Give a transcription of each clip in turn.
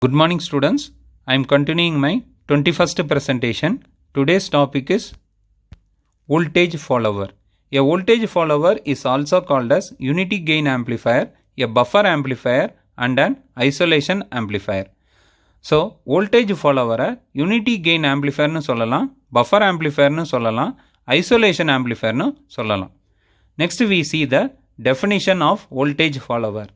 Good morning students. I am continuing my 21st presentation. Today's topic is voltage follower. A voltage follower is also called as unity gain amplifier, a buffer amplifier and an isolation amplifier. So voltage follower unity gain amplifier nu sollalam, buffer amplifier nu sollalam, isolation amplifier nu sollalam. Next we see the definition of voltage follower.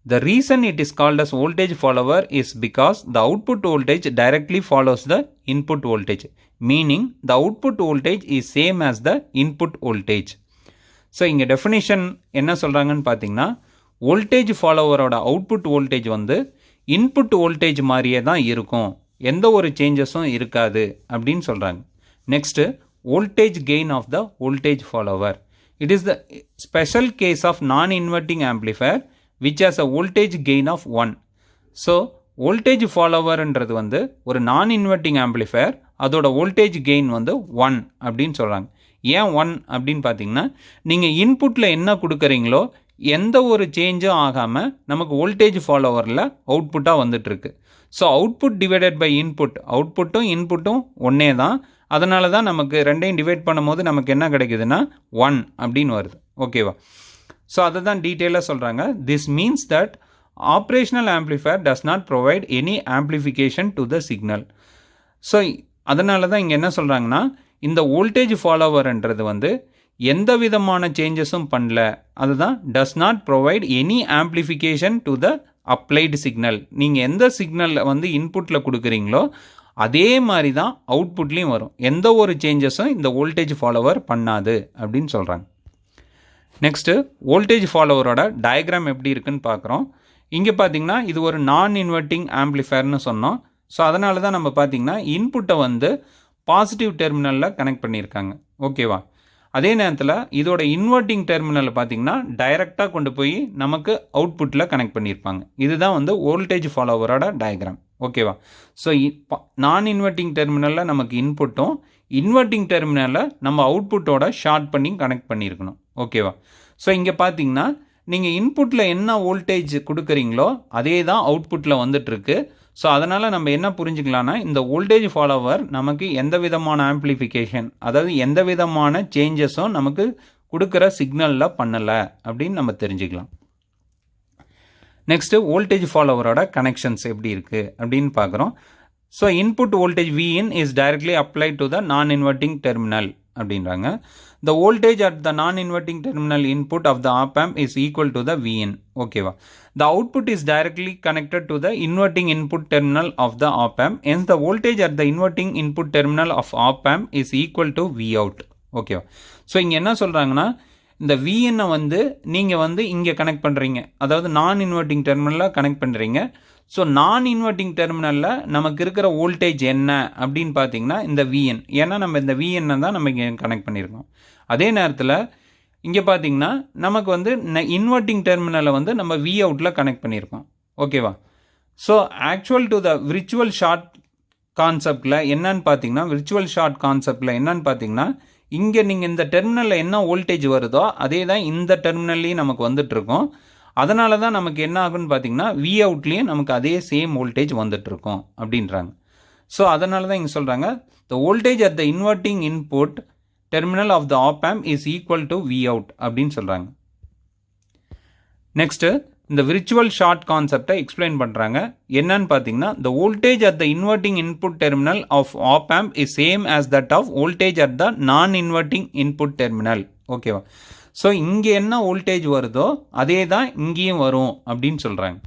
The reason it is called as voltage follower is because the output voltage directly follows the input voltage, meaning the output voltage is same as the input voltage. So இங்க definition என்ன சொல்றாங்கன்னு பார்த்தீங்கன்னா voltage follower ஓட output voltage வந்து input voltage மாதிரியே தான் இருக்கும், எந்த ஒரு சேஞ்சஸும் இருக்காது அப்படின்னு சொல்றாங்க. Next, voltage gain of the voltage follower. It is the special case of non-inverting amplifier which has a voltage gain of 1. So voltage follower என்றது வந்து ஒரு நான் இன்வெர்ட்டிங் ஆம்ப்ளிஃபையர், அதோட voltage gain வந்து 1 அப்படின்னு சொல்கிறாங்க. ஏன் 1 அப்படின்னு பார்த்தீங்கன்னா நீங்கள் இன்புட்டில் என்ன கொடுக்குறீங்களோ எந்த ஒரு சேஞ்சும் ஆகாமல் நமக்கு voltage ஃபாலோவரில் அவுட்புட்டாக வந்துட்டுருக்கு. So output divided by input, அவுட்புட்டும் இன்புட்டும் ஒன்றே தான், அதனால தான் நமக்கு ரெண்டையும் டிவைட் பண்ணும்போது நமக்கு என்ன கிடைக்குதுன்னா 1 அப்படின்னு வருது. ஓகேவா? ஸோ அதை தான் டீட்டெயிலாக சொல்கிறாங்க. This means that operational amplifier does not provide any amplification to the signal. So அதனால தான் இங்கே என்ன சொல்கிறாங்கன்னா இந்த வோல்டேஜ் ஃபாலோவர்ன்றது வந்து எந்த விதமான சேஞ்சஸும் பண்ணல, அதுதான் does not provide any amplification to the applied signal. நீங்கள் எந்த சிக்னல் வந்து இன்புட்டில் கொடுக்குறீங்களோ அதே மாதிரி தான் அவுட்புட்லேயும் வரும், எந்த ஒரு சேஞ்சஸும் இந்த வோல்டேஜ் ஃபாலோவர் பண்ணாது அப்படின்னு சொல்கிறாங்க. நெக்ஸ்ட்டு வோல்டேஜ் ஃபாலோவரோட டயக்ராம் எப்படி இருக்குன்னு பார்க்குறோம். இங்கே பார்த்தீங்கன்னா இது ஒரு நான் இன்வெர்ட்டிங் ஆம்ப்ளிஃபயர்னு சொன்னோம். ஸோ அதனால தான் நம்ம பார்த்தீங்கன்னா இன்புட்டை வந்து பாசிட்டிவ் டெர்மினலில் கனெக்ட் பண்ணியிருக்காங்க. ஓகேவா? அதே நேரத்தில் இதோட இன்வெர்ட்டிங் டெர்மினலில் பார்த்தீங்கன்னா டைரெக்டாக கொண்டு போய் நமக்கு அவுட்புட்டில் கனெக்ட் பண்ணியிருப்பாங்க. இதுதான் வந்து வோல்டேஜ் ஃபாலோவரோட டயக்ராம். ஓகேவா? ஸோ நான் இன்வெர்ட்டிங் டெர்மினலில் நமக்கு இன்புட்டும், இன்வெர்ட்டிங் டெர்மினலில் நம்ம அவுட்புட்டோட ஷார்ட் பண்ணி கனெக்ட் பண்ணியிருக்கணும். ஓகேவா? ஸோ இங்கே பார்த்தீங்கன்னா நீங்கள் இன்புட்டில் என்ன வோல்டேஜ் கொடுக்குறீங்களோ அதே தான் அவுட்புட்டில் வந்துட்டுருக்கு. ஸோ அதனால் நம்ம என்ன புரிஞ்சுக்கலாம்னா இந்த வோல்டேஜ் ஃபாலோவர் நமக்கு எந்த விதமான ஆம்ப்ளிஃபிகேஷன், அதாவது எந்த விதமான சேஞ்சஸும் நமக்கு கொடுக்குற சிக்னலில் பண்ணலை அப்படின்னு நம்ம தெரிஞ்சுக்கலாம். நெக்ஸ்ட்டு வோல்டேஜ் ஃபாலோவரோட கனெக்ஷன்ஸ் எப்படி இருக்குது அப்படின்னு பார்க்குறோம். So input voltage Vin is directly applied to the non-inverting terminal அப்படின்றாங்க. The voltage at the non-inverting terminal input of the op amp is equal to the Vin. ஓகேவா? The output is directly connected to the inverting input terminal of the op amp. Hence the voltage at the inverting input terminal of op amp is equal to Vout. ஓகேவா? So இங்கே என்ன சொல்கிறாங்கன்னா இந்த Vin வந்து நீங்கள் வந்து இங்கே connect பண்ணுறீங்க, அதாவது நான் இன்வெர்ட்டிங் டெர்மினலில் கனெக்ட் பண்ணுறீங்க. ஸோ நான் இன்வெர்ட்டிங் டெர்மினலில் நமக்கு இருக்கிற வோல்டேஜ் என்ன அப்படின்னு பார்த்தீங்கன்னா இந்த Vin, ஏன்னா நம்ம இந்த Vin தான் நம்ம இங்கே கனெக்ட் பண்ணியிருக்கோம். அதே நேரத்தில் இங்கே பார்த்தீங்கன்னா நமக்கு வந்து இன்வெர்ட்டிங் டெர்மினலை வந்து நம்ம Voutல கனெக்ட் பண்ணியிருக்கோம். ஓகேவா? So actual to the virtual short கான்செப்டில் என்னன்னு பார்த்தீங்கன்னா, விர்ச்சுவல் ஷார்ட் கான்செப்டில் என்னன்னு பார்த்தீங்கன்னா இங்கே நீங்கள் இந்த டெர்மினலில் என்ன வோல்டேஜ் வருதோ அதே தான் இந்த டெர்மினல்லையும் நமக்கு வந்துட்டுருக்கோம். அதனால தான் நமக்கு என்ன ஆகுன்னு பார்த்தீங்கன்னா Voutலேயும் நமக்கு அதே சேம் வோல்டேஜ் வந்துட்டுருக்கோம் அப்படின்றாங்க. ஸோ அதனால தான் இங்கே சொல்கிறாங்க the voltage at the inverting input terminal of the op amp is equal to Vout அப்படின்னு சொல்கிறாங்க. நெக்ஸ்ட்டு இந்த விர்ச்சுவல் ஷார்ட் கான்செப்டை எக்ஸ்பிளைன் பண்ணுறாங்க. என்னன்னு பார்த்தீங்கன்னா the voltage at the inverting input terminal of op amp is same as that of voltage at the non-inverting input terminal. ஓகேவா? So இங்கே என்ன வோல்டேஜ் வருதோ அதே தான் இங்கேயும் வரும் அப்படின்னு சொல்கிறாங்க.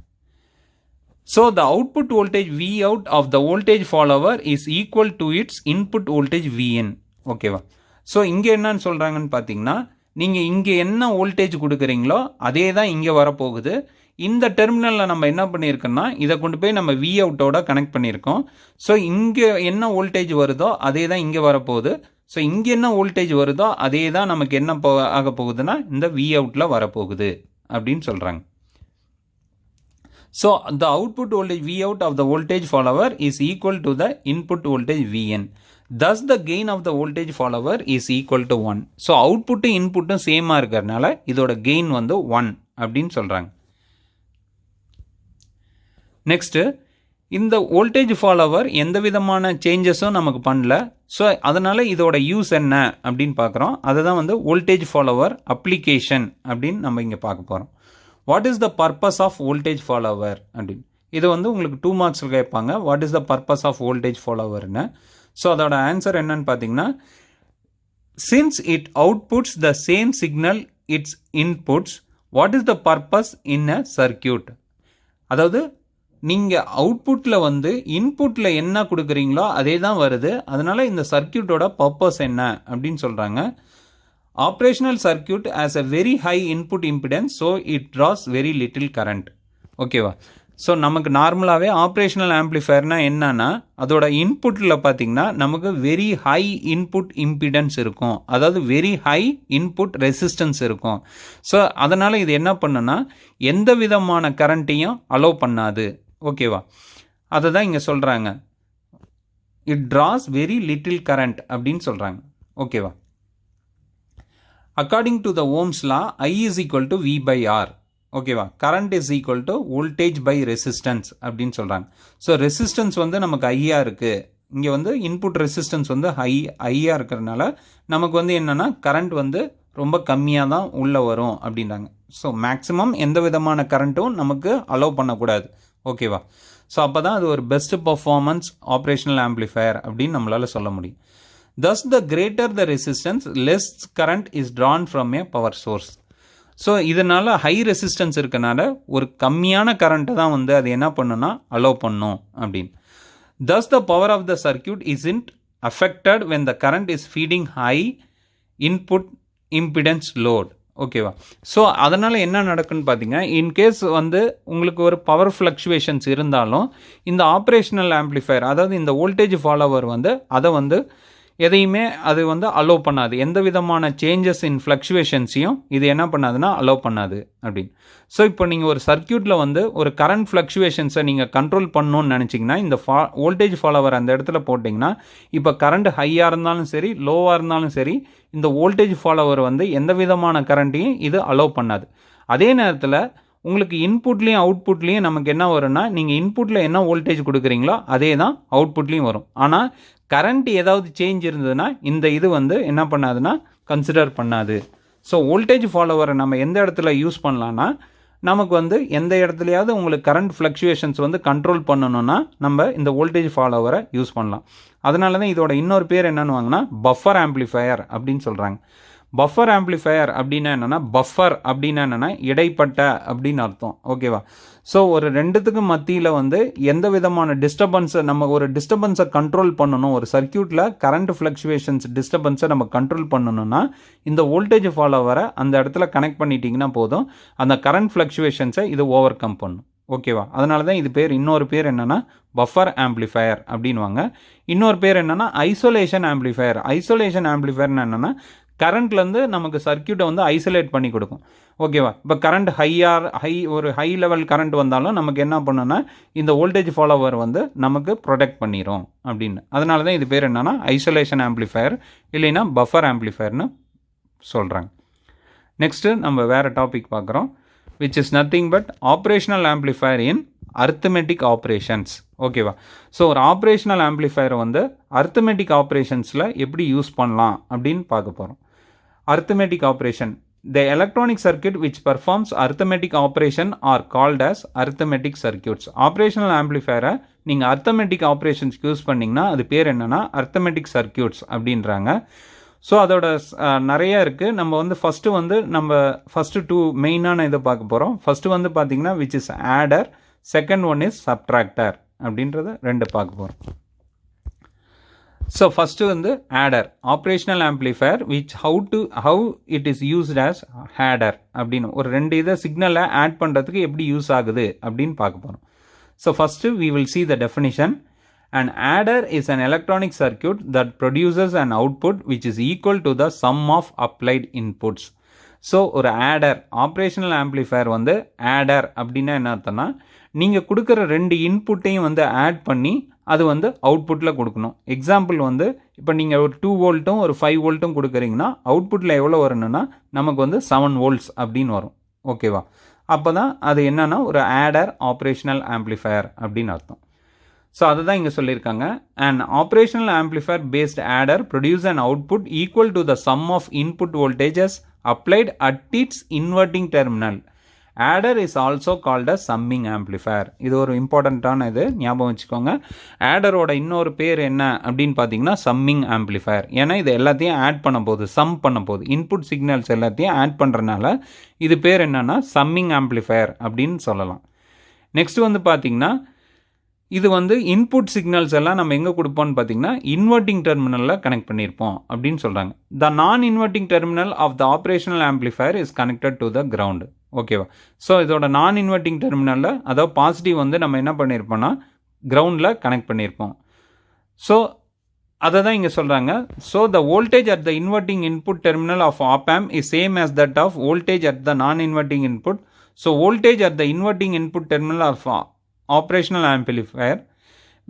So the output voltage Vout of the voltage follower is equal to its input voltage Vin. ஓகேவா? ஸோ இங்கே என்னன்னு சொல்கிறாங்கன்னு பார்த்தீங்கன்னா நீங்கள் இங்கே என்ன வோல்டேஜ் கொடுக்குறீங்களோ அதே தான் இங்கே வரப்போகுது. இந்த டெர்மினலில் நம்ம என்ன பண்ணியிருக்கோம்னா இதை கொண்டு போய் நம்ம Voutோட கனெக்ட் பண்ணியிருக்கோம். ஸோ இங்கே என்ன வோல்டேஜ் வருதோ அதே தான் இங்கே வரப்போகுது. ஸோ இங்கே என்ன வோல்டேஜ் வருதோ அதே தான் நமக்கு என்ன ஆக போகுதுன்னா இந்த Voutல வரப்போகுது அப்படின்னு சொல்கிறாங்க. So the output voltage Vout of the voltage follower is equal to the input voltage Vin. Thus the gain of the voltage follower is equal to 1. So அவுட்புட்டும் இன்புட்டும் சேமாக இருக்கிறதுனால இதோட கெயின் வந்து 1 அப்படின்னு சொல்கிறாங்க. நெக்ஸ்ட்டு இந்த வோல்டேஜ் ஃபாலோவர் எந்த விதமான சேஞ்சஸும் நமக்கு பண்ணல. ஸோ அதனால் இதோட யூஸ் என்ன அப்படின்னு பார்க்குறோம். அதுதான் வந்து வோல்டேஜ் ஃபாலோவர் அப்ளிகேஷன் அப்படின்னு நம்ம இங்கே பார்க்க போகிறோம். What is the purpose of voltage follower அப்படின்னு இது வந்து உங்களுக்கு 2 மார்க்ஸில் கேட்பாங்க. What is the purpose of voltage ஃபாலோவர்னு. ஸோ அதோட ஆன்சர் என்னன்னு பார்த்தீங்கன்னா, since it outputs the same signal its inputs, what is the purpose in a circuit. அதாவது நீங்கள் அவுட்புட்டில் வந்து இன்புட்டில் என்ன கொடுக்குறீங்களோ அதே தான் வருது. அதனால் இந்த சர்க்கியூட்டோட பர்பஸ் என்ன அப்படின்னு சொல்கிறாங்க. Operational circuit as a very high input impedance, so it draws very little current. ஓகேவா. ஸோ நமக்கு நார்மலாகவே ஆப்ரேஷனல் ஆம்ப்ளிஃபயர்னால் என்னன்னா, அதோட இன்புட்டில் பார்த்திங்கன்னா நமக்கு வெரி ஹை இன்புட் இம்பிடன்ஸ் இருக்கும், அதாவது வெரி ஹை இன்புட் ரெசிஸ்டன்ஸ் இருக்கும். ஸோ அதனால் இது என்ன பண்ணுன்னா எந்த விதமான கரண்ட்டையும் அலோவ் பண்ணாது. ஓகேவா. அதை தான் இங்கே சொல்கிறாங்க, it draws very little current அப்படின்னு சொல்கிறாங்க. ஓகேவா. According to the Ohm's law, I is equal to V by R. ஓகேவா. Current is equal to voltage by resistance அப்படின்னு சொல்கிறாங்க. ஸோ ரெசிஸ்டன்ஸ் வந்து நமக்கு ஐயாக இருக்குது. இங்கே வந்து இன்புட் ரெசிஸ்டன்ஸ் வந்து ஐயாக இருக்கிறதுனால நமக்கு வந்து என்னென்னா கரண்ட் வந்து ரொம்ப கம்மியாக தான் உள்ளே வரும் அப்படின்றாங்க. ஸோ மேக்ஸிமம் எந்த விதமான கரண்ட்டும் நமக்கு அலோவ் பண்ணக்கூடாது. ஓகேவா. ஸோ அப்போ தான் அது ஒரு பெஸ்ட் பர்ஃபார்மன்ஸ் ஆப்ரேஷனல் ஆம்ப்ளிஃபயர் அப்படின்னு நம்மளால் சொல்ல முடியும். Thus, the greater the resistance, less current is drawn from a power source. So இதனால் ஹை ரெசிஸ்டன்ஸ் இருக்கனால ஒரு கம்மியான கரண்ட்டை தான் வந்து அது என்ன பண்ணுன்னா அலோவ் பண்ணும் அப்படின்னு. Thus, the power of the circuit isn't affected when the current is feeding high input impedance load. ஓகேவா. ஸோ அதனால் என்ன நடக்குன்னு பார்த்தீங்கன்னா, இன்கேஸ் வந்து உங்களுக்கு ஒரு பவர் ஃப்ளக்சுவேஷன்ஸ் இருந்தாலும் இந்த ஆப்ரேஷனல் ஆம்ப்ளிஃபயர், அதாவது இந்த வோல்டேஜ் ஃபாலோவர் வந்து அதை வந்து எதையுமே அது வந்து அலோவ் பண்ணாது. எந்த விதமான சேஞ்சஸ் இன் ஃப்ளக்சுவேஷன்ஸையும் இது என்ன பண்ணாதுன்னா அலோவ் பண்ணாது அப்படின்னு. ஸோ இப்போ நீங்கள் ஒரு சர்க்கியூட்டில் வந்து ஒரு கரண்ட் ஃப்ளக்சுவேஷன்ஸை நீங்கள் கண்ட்ரோல் பண்ணணும்னு நினச்சிங்கன்னா இந்த வோல்டேஜ் ஃபாலோவர் அந்த இடத்துல போட்டிங்கன்னா, இப்போ கரண்ட் ஹையாக இருந்தாலும் சரி லோவாக இருந்தாலும் சரி இந்த வோல்டேஜ் ஃபாலோவர் வந்து எந்த விதமான கரண்ட்டையும் இது அலோவ் பண்ணாது. அதே நேரத்தில் உங்களுக்கு இன்புட்லேயும் அவுட்புட்லேயும் நமக்கு என்ன வரும்னா, நீங்கள் இன்புட்டில் என்ன வோல்டேஜ் கொடுக்குறீங்களோ அதே தான் அவுட்புட்லேயும் வரும். ஆனால் கரண்ட் ஏதாவது சேஞ்ச் இருந்ததுன்னா இந்த இது வந்து என்ன பண்ணாதுன்னா கன்சிடர் பண்ணாது. ஸோ வோல்டேஜ் ஃபாலோவரை நம்ம எந்த இடத்துல யூஸ் பண்ணலான்னா, நமக்கு வந்து எந்த இடத்துலையாவது உங்களுக்கு கரண்ட் ஃப்ளக்சுவேஷன்ஸ் வந்து கண்ட்ரோல் பண்ணணும்னா நம்ம இந்த வோல்டேஜ் ஃபாலோவரை யூஸ் பண்ணலாம். அதனால தான் இதோட இன்னொரு பேர் என்னன்னு வாங்கினா பஃபர் ஆம்ப்ளிஃபயர் அப்படின்னு சொல்கிறாங்க. பஃபர் ஆம்ப்ளிஃபயர் அப்படின்னா என்னென்னா, பஃபர் அப்படின்னா என்னென்னா இடைப்பட்ட அப்படின்னு அர்த்தம். ஓகேவா. ஸோ ஒரு ரெண்டுத்துக்கு மத்தியில் வந்து எந்த விதமான டிஸ்டர்பன்ஸை நம்ம ஒரு டிஸ்டர்பன்ஸை கண்ட்ரோல் பண்ணணும், ஒரு சர்க்கியூட்டில் கரண்ட் ஃப்ளக்சுவேஷன்ஸ் டிஸ்டர்பன்ஸை நம்ம கண்ட்ரோல் பண்ணணும்னா இந்த வோல்டேஜ் ஃபாலோவரை அந்த இடத்துல கனெக்ட் பண்ணிட்டீங்கன்னா போதும், அந்த கரண்ட் ஃப்ளக்சுவேஷன்ஸை இது ஓவர் கம் பண்ணும். ஓகேவா. அதனால தான் இது பேர் இன்னொரு பேர் என்னென்னா பஃபர் ஆம்ப்ளிஃபயர் அப்படின்வாங்க. இன்னொரு பேர் என்னென்னா ஐசோலேஷன் ஆம்ப்ளிஃபயர். ஐசோலேஷன் ஆம்ப்ளிஃபயர்னு என்னென்னா கரண்ட்லேருந்து நமக்கு சர்க்கியூட்டை வந்து ஐசோலேட் பண்ணி கொடுக்கும். ஓகேவா. இப்போ கரண்ட் ஒரு ஹை லெவல் கரண்ட் வந்தாலும் நமக்கு என்ன பண்ணுன்னா இந்த வோல்டேஜ் ஃபாலோவர் வந்து நமக்கு ப்ரொடெக்ட் பண்ணிடும் அப்படின்னு. அதனால தான் இது பேர் என்னென்னா ஐசோலேஷன் ஆம்ப்ளிஃபயர் இல்லைன்னா பஃபர் ஆம்ப்ளிஃபயர்னு சொல்கிறாங்க. நெக்ஸ்ட்டு நம்ம வேறு டாபிக் பார்க்குறோம், which is nothing but operational amplifier in arithmetic operations. ஓகேவா. ஸோ ஒரு ஆப்ரேஷனல் ஆம்ப்ளிஃபயரை வந்து அரித்மெட்டிக் ஆப்ரேஷன்ஸில் எப்படி யூஸ் பண்ணலாம் அப்படின்னு பார்க்க போகிறோம். arithmetic operation, the electronic circuit which performs arithmetic operation are called as arithmetic circuits. operational amplifier நீங்கள் arithmetic operations யூஸ் பண்ணிங்கன்னா அது பேர் என்னென்னா arithmetic circuits அப்படின்றாங்க. ஸோ அதோட நிறைய இருக்குது. நம்ம வந்து ஃபஸ்ட்டு 2 மெயினான இதை பார்க்க போகிறோம். ஃபஸ்ட்டு வந்து பார்த்திங்கன்னா which is order, second one is subtractor அப்படின்றத 2 பார்க்க போகிறோம். ஸோ ஃபஸ்ட்டு வந்து order, operational amplifier which how it is used as order அப்படின்னு ஒரு 2 இதை சிக்னலை ஆட் பண்ணுறதுக்கு எப்படி யூஸ் ஆகுது அப்படின்னு பார்க்க போகிறோம். So first we will see the definition. An adder is an electronic circuit that produces an output which is equal to the sum of applied inputs. So ஒரு ஆடர், ஆப்ரேஷனல் ஆம்ப்ளிஃபயர் வந்து order அப்படின்னா என்ன அர்த்தம்னா, நீங்கள் கொடுக்குற 2 இன்புட்டையும் வந்து add பண்ணி அது வந்து அவுட்புட்டில் கொடுக்கணும். எக்ஸாம்பிள் வந்து இப்போ நீங்கள் ஒரு 2 வோல்ட்டும் ஒரு 5 வோல்ட்டும் கொடுக்குறீங்கன்னா அவுட்புட்டில் எவ்வளோ வரணும்னா நமக்கு வந்து 7 வோல்ட்ஸ் அப்படின்னு வரும். ஓகேவா. அப்போ தான் அது என்னன்னா ஒரு ஆடர் ஆப்ரேஷனல் ஆம்ப்ளிஃபயர் அப்படின்னு அர்த்தம். ஸோ அதை தான் இங்கே சொல்லியிருக்காங்க. And operational amplifier based adder produce and output equal to the sum of input voltages applied at its inverting terminal. Adder is also called a summing amplifier. இது ஒரு இம்பார்ட்டண்ட்டான இது, ஞாபகம் வச்சுக்கோங்க. ஆடரோட இன்னொரு பேர் என்ன அப்படின்னு பார்த்தீங்கன்னா சம்மிங் ஆம்ப்ளிஃபையர். ஏன்னா இது எல்லாத்தையும் ஆட் பண்ண போகுது, சம் பண்ண போகுது, இன்புட் சிக்னல்ஸ் எல்லாத்தையும் ஆட் பண்ணுறதுனால இது பேர் என்னன்னா சம்மிங் ஆம்ப்ளிஃபையர் அப்படின்னு சொல்லலாம். நெக்ஸ்ட் வந்து பார்த்தீங்கன்னா இது வந்து இன்புட் சிக்னல்ஸ் எல்லாம் நம்ம எங்கே கொடுப்போம்னு பார்த்தீங்கன்னா இன்வெர்ட்டிங் டெர்மினலில் கனெக்ட் பண்ணியிருப்போம் அப்படின்னு சொல்கிறாங்க. The non inverting terminal of the operational amplifier is connected to the ground. ஓகேவா? ஸோ இதோட நான் இன்வெர்ட்டிங் டெர்மினலில், அதாவது பாசிட்டிவ் வந்து நம்ம என்ன பண்ணியிருப்போம்னா கிரவுண்டில் கனெக்ட் பண்ணியிருப்போம். ஸோ அதை தான் இங்கே சொல்கிறாங்க. So the voltage at the inverting input terminal of op amp is same as that of voltage at the non inverting input. So voltage at the inverting input terminal of operational amplifier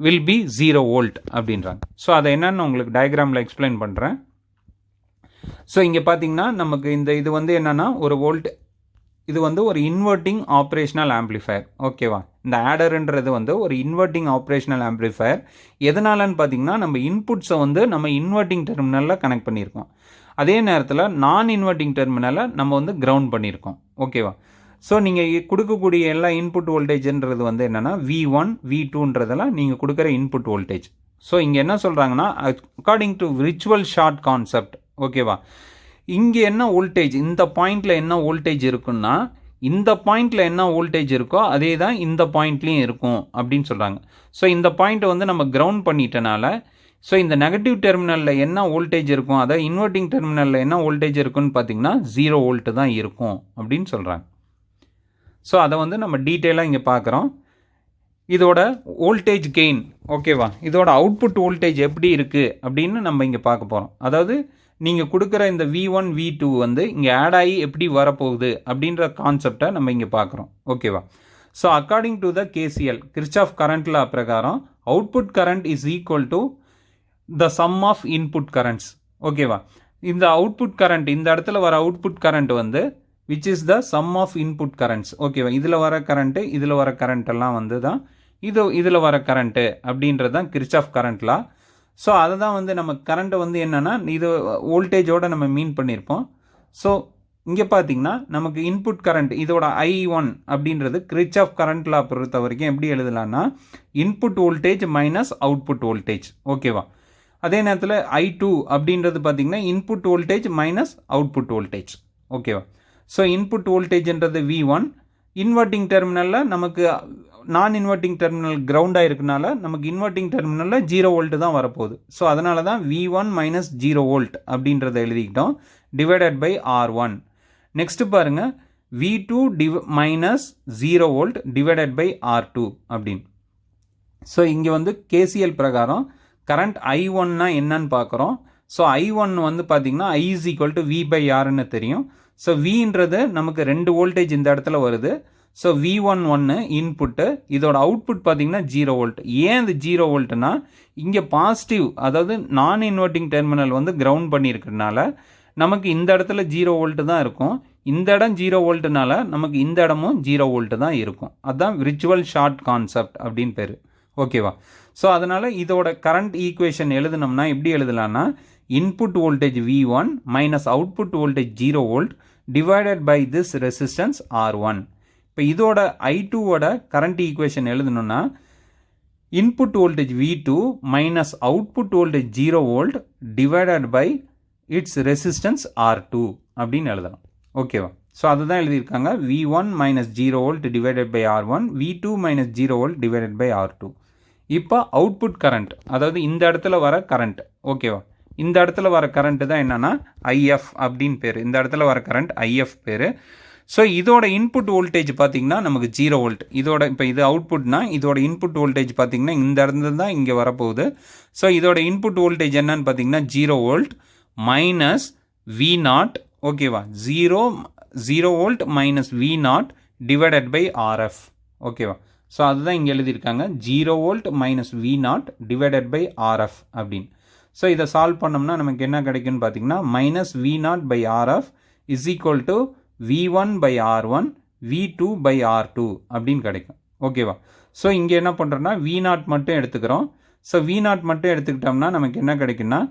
will be 0 volt அப்படின்றாங்க. So அதை என்னன்னு உங்களுக்கு டயக்ராமில் explain பண்ணுறேன். So இங்கே பார்த்தீங்கன்னா நமக்கு இது வந்து என்னென்னா ஒரு வோல்ட், இது வந்து ஒரு இன்வெர்ட்டிங் ஆப்ரேஷனல் ஆம்ப்ளிஃபையர். ஓகேவா? இந்த ஆடர்ன்றது வந்து ஒரு இன்வெர்ட்டிங் ஆப்ரேஷனல் ஆம்ப்ளிஃபையர். எதனாலன்னு பார்த்தீங்கன்னா நம்ம இன்புட்ஸை வந்து நம்ம இன்வெர்ட்டிங் டெர்மினலில் கனெக்ட் பண்ணியிருக்கோம். அதே நேரத்தில் நான் இன்வெர்ட்டிங் டெர்மினலை நம்ம வந்து கிரவுண்ட் பண்ணியிருக்கோம். ஓகேவா? ஸோ நீங்கள் கொடுக்கக்கூடிய எல்லா இன்புட் வோல்டேஜ்ன்றது வந்து என்னென்னா V1 V2ன்றதெல்லாம் நீங்கள் கொடுக்குற இன்புட் வோல்டேஜ். ஸோ இங்கே என்ன சொல்கிறாங்கன்னா according to virtual short concept. ஓகேவா? இங்கே என்ன வோல்டேஜ், இந்த பாயிண்டில் என்ன வோல்டேஜ் இருக்குன்னா இந்த பாயிண்டில் என்ன வோல்டேஜ் இருக்கோ அதே தான் இந்த பாயிண்ட்லேயும் இருக்கும் அப்படின்னு சொல்கிறாங்க. ஸோ இந்த பாயிண்ட்டை வந்து நம்ம கிரவுண்ட் பண்ணிட்டனால ஸோ இந்த நெகட்டிவ் டெர்மினலில் என்ன வோல்டேஜ் இருக்கும், அதாவது இன்வெர்ட்டிங் டெர்மினலில் என்ன வோல்டேஜ் இருக்குன்னு பார்த்தீங்கன்னா 0 வோல்ட்டு தான் இருக்கும் அப்படின்னு சொல்கிறாங்க. ஸோ அதை வந்து நம்ம டீட்டெயிலாக இங்கே பார்க்குறோம். இதோட வோல்டேஜ் கெயின், ஓகேவா, இதோட அவுட்புட் வோல்டேஜ் எப்படி இருக்குது அப்படின்னு நம்ம இங்கே பார்க்க போகிறோம். அதாவது நீங்கள் கொடுக்குற இந்த V1 V2 வந்து இங்கே ஆட் ஆகி எப்படி வரப்போகுது அப்படின்ற கான்செப்டை நம்ம இங்கே பார்க்குறோம். ஓகேவா? So according to the KCL Kirchhoff current law பிரகாரம் output current is equal to the sum of input currents. ஓகேவா? இந்த அவுட்புட் கரண்ட், இந்த இடத்துல வர அவுட்புட் கரண்ட் வந்து which is the sum of input currents. ஓகேவா? இதில் வர கரண்ட்டு இதில் வர கரண்ட் எல்லாம் வந்து தான் இதில் வர கரண்ட்டு அப்படின்றது தான் கிர்ச்சாஃப் கரண்ட் லா. ஸோ அதை தான் வந்து நம்ம கரண்ட்டை வந்து என்னென்னா இது வோல்டேஜோடு நம்ம மீன் பண்ணியிருப்போம். ஸோ இங்கே பார்த்தீங்கன்னா நமக்கு இன்புட் கரண்ட் இதோட I1 அப்படின்றது கிர்ச்சாஃப் கரண்ட் லா பொறுத்த வரைக்கும் எப்படி எழுதலாம்னா input voltage minus output voltage. ஓகேவா? அதே நேரத்தில் I2 அப்படின்றது பார்த்தீங்கன்னா input voltage minus output voltage. ஓகேவா? ஸோ இன்புட் வோல்டேஜ்ன்றது V1, இன்வெர்ட்டிங் டெர்மினலில் நமக்கு நான் இன்வெர்ட்டிங் டெர்மினல் கிரவுண்டாக இருக்கனால நமக்கு இன்வெர்ட்டிங் டெர்மினலில் 0 வோல்ட் தான் வரப்போகுது. ஸோ அதனால தான் V1 மைனஸ் 0 வோல்ட் அப்படின்றத எழுதிக்கிட்டோம் டிவைடட் பை R1. நெக்ஸ்ட் பாருங்கள் V2 minus 0 volt divided by R2 அப்படின்னு. ஸோ இங்கே வந்து KCL பிரகாரம் கரண்ட் I1னா என்னன்னு பார்க்குறோம். ஸோ I1 வந்து பார்த்தீங்கன்னா I is equal to V by Rன்னு தெரியும். ஸோ Vன்றது நமக்கு 2 வோல்டேஜ் இந்த இடத்துல வருது. ஸோ V11 இன்புட்டு, இதோட அவுட்புட் பார்த்தீங்கன்னா 0 வோல்ட். ஏன் இது 0 வோல்ட்னா இங்கே பாசிட்டிவ், அதாவது நான் இன்வெர்ட்டிங் டெர்மினல் வந்து கிரவுண்ட் பண்ணியிருக்கிறதுனால நமக்கு இந்த இடத்துல 0 வோல்ட் தான் இருக்கும். இந்த இடம் 0 வோல்ட்னால நமக்கு இந்த இடமும் 0 வோல்ட் தான் இருக்கும். அதுதான் விர்ச்சுவல் ஷார்ட் கான்செப்ட் அப்படின்னு பேர். ஓகேவா? ஸோ அதனால் இதோட கரண்ட் ஈக்குவேஷன் எழுதுனோம்னா எப்படி எழுதலாம்னா input voltage V1 minus output voltage 0 volt divided by this resistance R1. இப்போ இதோட I2ஓட கரண்ட் ஈக்குவேஷன் எழுதணும்னா input voltage V2 minus output voltage 0 volt divided by its resistance R2 அப்படின்னு எழுதலாம். ஓகேவா? ஸோ அதுதான் எழுதியிருக்காங்க V1 minus 0 volt divided by R1, V2 minus 0 volt divided by R2. இப்போ அவுட்புட் கரண்ட், அதாவது இந்த இடத்துல வர கரண்ட். ஓகேவா? இந்த இடத்துல வர கரண்ட் தான் என்னன்னா IF அப்படின்னு பேர். இந்த இடத்துல வர கரண்ட் IF பேர். ஸோ இதோட இன்புட் வோல்டேஜ் பார்த்தீங்கன்னா நமக்கு 0 வோல்ட். இதோட இப்போ இது அவுட்புட்னா இதோட இன்புட் வோல்டேஜ் பார்த்தீங்கன்னா இந்த இடத்துல தான் இங்கே வரப்போகுது. ஸோ இதோட இன்புட் வோல்டேஜ் என்னன்னு பார்த்தீங்கன்னா 0 வோல்ட் மைனஸ் V0. ஓகேவா? 0 volt minus V0 divided by RF. ஓகேவா? ஸோ அதுதான் இங்கே எழுதியிருக்காங்க 0 volt minus V0 divided by RF அப்படின்னு. ஸோ இதை சால்வ் பண்ணோம்னா நமக்கு என்ன கிடைக்குன்னு பார்த்தீங்கன்னா minus V0 by RF is equal to V1 by R1 V2 by R2 அப்படின்னு கிடைக்கும். ஓகேவா? ஸோ இங்கே என்ன பண்ணுறோன்னா V0 மட்டும் எடுத்துக்கிறோம். ஸோ V0 மட்டும் எடுத்துக்கிட்டோம்னா நமக்கு என்ன கிடைக்குன்னா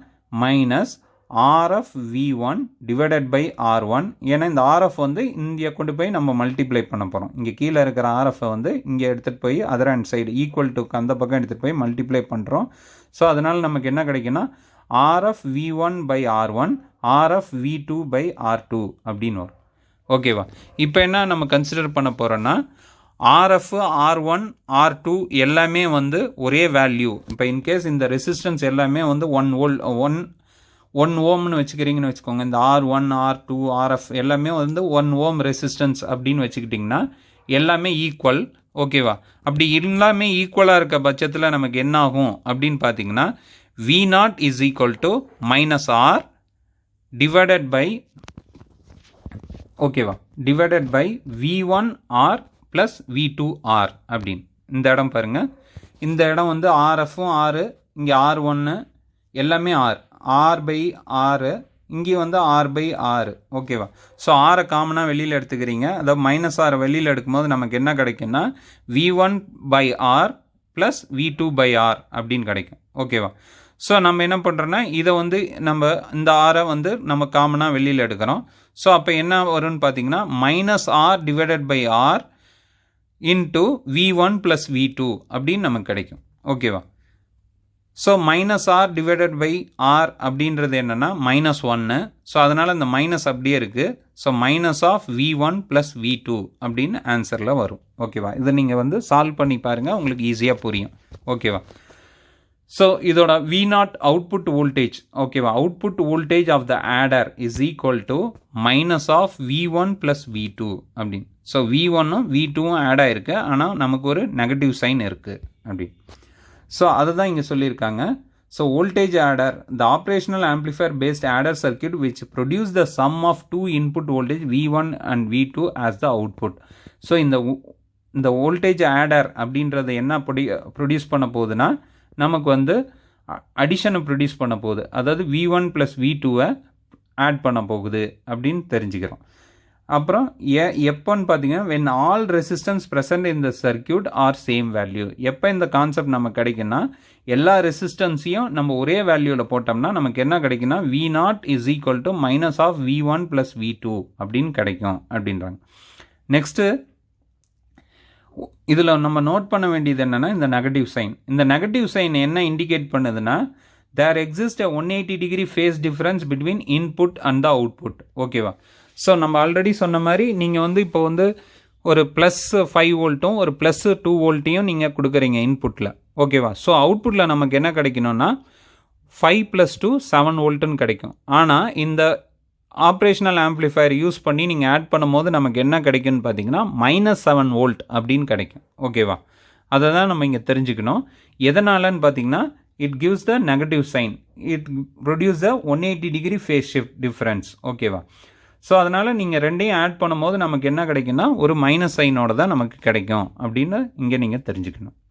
minus RF V1 divided by R1. ஏன்னா இந்த RF வந்து இங்கே கொண்டு போய் நம்ம மல்டிப்ளை பண்ண போகிறோம். இங்கே கீழே இருக்கிற RF வந்து இங்கே எடுத்துகிட்டு போய் other hand side equal to அந்த பக்கம் எடுத்துகிட்டு போய் மல்டிப்ளை பண்ணுறோம். ஸோ அதனால் நமக்கு என்ன கிடைக்குன்னா RF V1 by R1 RF V2 by R2 அப்படின்னு வரும். ஓகேவா? இப்போ என்ன நம்ம கன்சிடர் பண்ண போகிறோன்னா RF R1 R2 எல்லாமே வந்து ஒரே வேல்யூ. இப்போ இன்கேஸ் இந்த ரெசிஸ்டன்ஸ் எல்லாமே வந்து 1 ஓம்னு வச்சுக்கிறீங்கன்னு வச்சுக்கோங்க. இந்த R1 R2 RF எல்லாமே வந்து 1 ஓம் ரெசிஸ்டன்ஸ் அப்படின்னு வச்சுக்கிட்டிங்கன்னா எல்லாமே ஈக்குவல். ஓகேவா? அப்படி எல்லாமே ஈக்குவலாக இருக்க பட்சத்தில் நமக்கு என்ன ஆகும் அப்படின்னு பார்த்தீங்கன்னா V0 is equal to minus R divided by ஓகேவா divided by V1 R plus V2 R அப்படின்னு. இந்த இடம் பாருங்கள், இந்த இடம் வந்து RFும் R, இங்கே R1 எல்லாமே R பை R, இங்கே வந்து R பை R. ஓகேவா? ஸோ ஆரை காமனாக வெளியில் எடுத்துக்கிறீங்க. அதாவது மைனஸ் ஆரை வெளியில் எடுக்கும்போது நமக்கு என்ன கிடைக்குன்னா V1 by R plus V2 by R அப்படின்னு கிடைக்கும். ஓகேவா? ஸோ நம்ம என்ன பண்ணுறோன்னா இதை வந்து நம்ம இந்த ஆரை வந்து நம்ம காமனாக வெளியில் எடுக்கிறோம். ஸோ அப்போ என்ன வரும்னு பார்த்தீங்கன்னா minus R divided by R into V1 plus V2 அப்படின்னு நமக்கு கிடைக்கும். ஓகேவா? So minus R divided by R அப்படின்றது என்னென்னா -1. ஸோ அதனால் இந்த மைனஸ் அப்படியே இருக்குது. So minus of V1 plus V2 அப்படின்னு ஆன்சரில் வரும். ஓகேவா? இதை நீங்கள் வந்து சால்வ் பண்ணி பாருங்கள், உங்களுக்கு ஈஸியாக புரியும். ஓகேவா? ஸோ இதோட V0 அவுட்புட் வோல்டேஜ். ஓகேவா? Output voltage of the adder is equal to minus of V1 plus V2 அப்படின்னு. ஸோ V1ம் V2வும் ஆட் ஆகிருக்கு, ஆனால் நமக்கு ஒரு நெகட்டிவ் சைன் இருக்குது அப்படி. ஸோ அதை தான் இங்கே சொல்லியிருக்காங்க. So voltage adder the operational amplifier based adder circuit which produce the sum of 2 input voltage V1 and V2 as the output. So இந்த வோல்டேஜ் ஆடர் அப்படின்றத என்ன ப்ரொடியூஸ் பண்ண போகுதுன்னா நமக்கு வந்து அடிஷனை ப்ரொடியூஸ் பண்ண போகுது. அதாவது V1 ப்ளஸ் V2வை ஆட் பண்ண போகுது அப்படின்னு தெரிஞ்சுக்கிறோம். அப்புறம் எப்போன்னு பார்த்தீங்கன்னா when all resistance present in the circuit are same value. எப்போ இந்த கான்செப்ட் நமக்கு கிடைக்குன்னா எல்லா ரெசிஸ்டன்ஸையும் நம்ம ஒரே வேல்யூவில் போட்டோம்னா நமக்கு என்ன கிடைக்குன்னா V0 is equal to minus of V1 plus V2 அப்படின்னு கிடைக்கும் அப்படின்றாங்க. நெக்ஸ்ட்டு இதில் நம்ம நோட் பண்ண வேண்டியது என்னென்னா இந்த நெகட்டிவ் சைன். இந்த நெகட்டிவ் சைன் என்ன இண்டிகேட் பண்ணுதுன்னா there exist a 180 degree phase difference between input and the output. ஓகேவா? ஸோ நம்ம ஆல்ரெடி சொன்ன மாதிரி நீங்கள் வந்து இப்போ வந்து ஒரு ப்ளஸ் 5 வோல்ட்டும் ஒரு ப்ளஸ் 2 வோல்ட்டையும் நீங்கள் கொடுக்குறீங்க இன்புட்டில். ஓகேவா? ஸோ அவுட்புட்டில் நமக்கு என்ன கிடைக்கணும்னா 5 + 2 7 வோல்ட்டுன்னு கிடைக்கும். ஆனால் இந்த ஆப்ரேஷனல் ஆம்ப்ளிஃபையர் யூஸ் பண்ணி நீங்கள் ஆட் பண்ணும்போது நமக்கு என்ன கிடைக்கும்னு பார்த்தீங்கன்னா -7 வோல்ட் அப்படின்னு கிடைக்கும். ஓகேவா? அதை தான் நம்ம இங்கே தெரிஞ்சுக்கணும். எதனாலன்னு பார்த்தீங்கன்னா it gives the negative sign, it produce the 180 degree phase shift difference. ஓகேவா? ஸோ அதனால் நீங்கள் ரெண்டையும் ஆட் பண்ணும்போது நமக்கு என்ன கிடைக்குன்னா ஒரு மைனஸ் சைனோட தான் நமக்கு கிடைக்கும் அப்படின்னு இங்கே நீங்கள் தெரிஞ்சுக்கணும்.